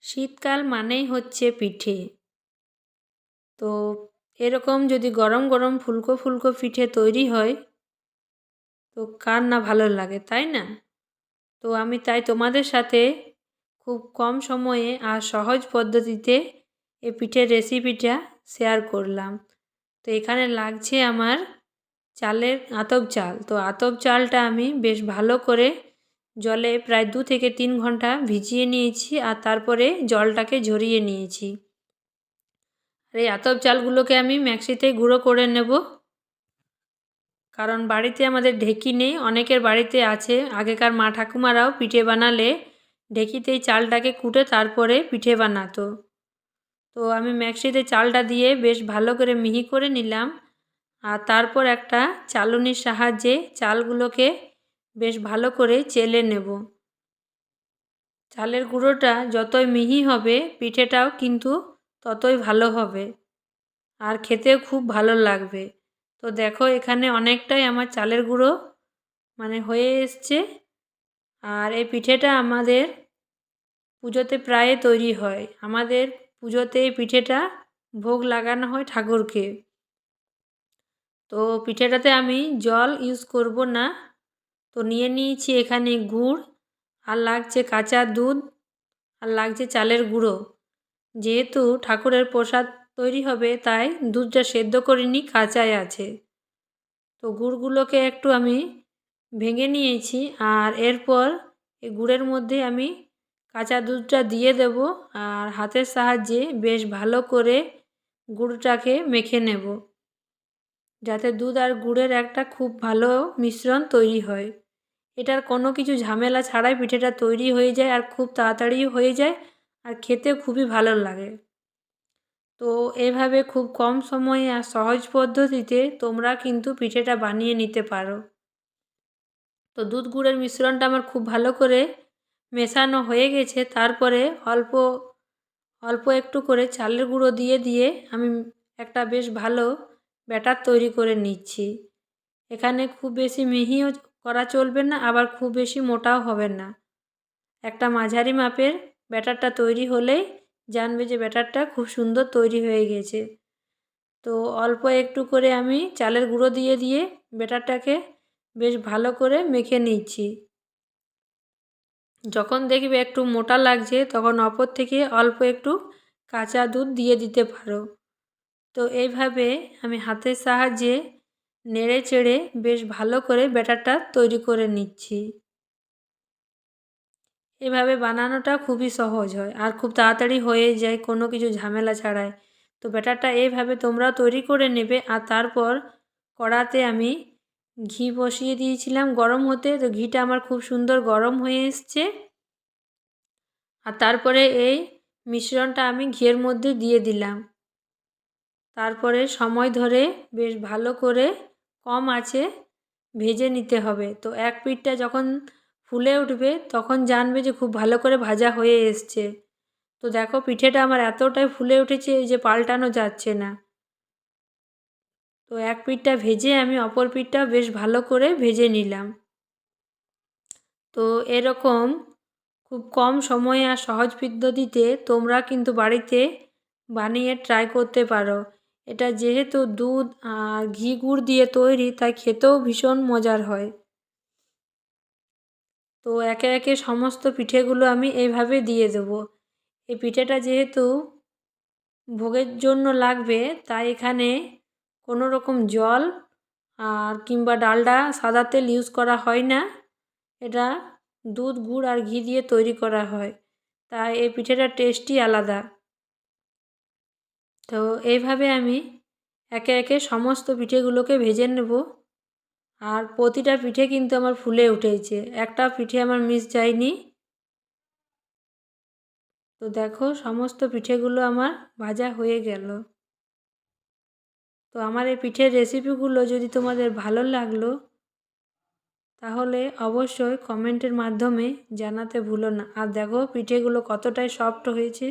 শীতকাল মানেই হচ্ছে পিঠে। তো এরকম যদি গরম গরম ফুলকো ফুলকো পিঠে তৈরি হয় তো কার না ভালো লাগে, তাই না? তো আমি তাই তোমাদের সাথে খুব কম সময়ে আর সহজ পদ্ধতিতে এই পিঠের রেসিপিটা শেয়ার করলাম। তো এখানে লাগছে আমার চালের আতপ চাল। তো আতপ চালটা আমি বেশ ভালো করে জলে প্রায় 2 থেকে 3 ঘন্টা ভিজিয়ে নিয়েছি আর তারপরে জলটাকে ঝরিয়ে নিয়েছি। আর এই আতপ চালগুলোকে আমি মিক্সিতে গুঁড়ো করে নেব, কারণ বাড়িতে আমাদের ঢেঁকি নেই। অনেকের বাড়িতে আছে। আগেকার মা ঠাকুমারাও পিঠে বানালে ঢেঁকিতেই চালটাকে কুটে তারপরে পিঠে বানাতো। তো আমি মিক্সিতে চালটা দিয়ে বেশ ভালো করে মিহি করে নিলাম আর তারপর একটা চালুনির সাহায্যে চালগুলোকে বেশ ভালো করে চেলে নেব। চালের গুঁড়োটা যতই মিহি হবে পিঠেটাও কিন্তু ততই ভালো হবে আর খেতেও খুব ভালো লাগবে। তো দেখো এখানে অনেকটাই আমার চালের গুঁড়ো হয়ে এসছে। আর এই পিঠেটা আমাদের পুজোতে প্রায় তৈরি হয়। আমাদের পুজোতে এই পিঠেটা ভোগ লাগানো হয় ঠাকুরকে। তো পিঠেটাতে আমি জল ইউজ করব না। তো নিয়ে নিয়েছি এখানে গুড় আর লাগছে কাঁচা দুধ আর লাগছে চালের গুঁড়ো। যেহেতু ঠাকুরের প্রসাদ তৈরি হবে তাই দুধটা সেদ্ধ করিনি, কাঁচাই আছে। তো গুড়গুলোকে একটু আমি ভেঙে নিয়েছি আর এরপর এই গুড়ের মধ্যে আমি কাঁচা দুধটা দিয়ে দেব আর হাতের সাহায্যে বেশ ভালো করে গুড়টাকে মেখে নেব, যাতে দুধ আর গুড়ের একটা খুব ভালো মিশ্রণ তৈরি হয়। এটার কোনো কিছু ঝামেলা ছাড়াই পিঠেটা তৈরি হয়ে যায় আর খুব তাড়াতাড়িও হয়ে যায় আর খেতে খুবই ভালো লাগে। তো এভাবে খুব কম সময়ে আর সহজ পদ্ধতিতে তোমরা কিন্তু পিঠেটা বানিয়ে নিতে পারো। তো দুধ গুড়ের মিশ্রণটা আমার খুব ভালো করে মেশানো হয়ে গেছে। তারপরে অল্প অল্প একটু করে চালের গুঁড়ো দিয়ে দিয়ে আমি একটা বেশ ভালো ব্যাটার তৈরি করে নিচ্ছি। এখানে খুব বেশি মিহিও করা চলবে না, আবার খুব বেশি মোটাও হবে না। একটা মাঝারি মাপের ব্যাটারটা তৈরি হলেই জানবে যে ব্যাটারটা খুব সুন্দর তৈরি হয়ে গেছে। তো অল্প একটু করে আমি চালের গুঁড়ো দিয়ে দিয়ে ব্যাটারটাকে বেশ ভালো করে মেখে নিচ্ছি। যখন দেখবে একটু মোটা লাগছে তখন অপর থেকে অল্প একটু কাঁচা দুধ দিয়ে দিতে পারো। তো এইভাবে আমি হাতের সাহায্যে নেড়ে চেড়ে বেশ ভালো করে ব্যাটারটা তৈরি করে নিচ্ছি। এভাবে বানানোটা খুবই সহজ হয় আর খুব তাড়াতাড়ি হয়ে যায় কোনো কিছু ঝামেলা ছাড়াই। তো ব্যাটারটা এইভাবে তোমরাও তৈরি করে নেবে। আর তারপর কড়াতে আমি ঘি বসিয়ে দিয়েছিলাম গরম হতে। তো ঘিটা আমার খুব সুন্দর গরম হয়ে এসছে আর তারপরে এই মিশ্রণটা আমি ঘিয়ের মধ্যে দিয়ে দিলাম। তারপরে সময় ধরে বেশ ভালো করে কম আঁচে ভেজে নিতে হবে। তো এক পিঠটা যখন ফুলে উঠবে তখন জানবে যে খুব ভালো করে ভাজা হয়ে এসছে। তো দেখো পিঠেটা আমার এতটাই ফুলে উঠেছে যে পাল্টানো যাচ্ছে না। তো এক পিঠটা ভেজে আমি অপর পিঠটা বেশ ভালো করে ভেজে নিলাম। তো এরকম খুব কম সময়ে আর সহজ পদ্ধতিতে তোমরা কিন্তু বাড়িতে বানিয়ে ট্রাই করতে পারো। এটা যেহেতু দুধ আর ঘি গুড় দিয়ে তৈরি তাই খেতেও ভীষণ মজার হয়। তো একে একে সমস্ত পিঠেগুলো আমি এইভাবে দিয়ে দেবো। এই পিঠেটা যেহেতু ভোগের জন্য লাগবে তাই এখানে কোনো রকম জল আর কিংবা ডালডা সাদা তেল ইউজ করা হয় না। এটা দুধ গুড় আর ঘি দিয়ে তৈরি করা হয়, তাই এই পিঠেটার টেস্টই আলাদা। তো এইভাবে আমি একে একে সমস্ত পিঠেগুলোকে ভেজে নেব আর প্রতিটা পিঠে কিন্তু আমার ফুলে উঠেছে, একটা পিঠে আমার মিস যায়নি। তো দেখো সমস্ত পিঠেগুলো আমার ভাজা হয়ে গেল। তো আমার এই পিঠের রেসিপিগুলো যদি তোমাদের ভালো লাগলো তাহলে অবশ্যই কমেন্টের মাধ্যমে জানাতে ভুলো না। আর দেখো পিঠেগুলো কতটাই সফট হয়েছে।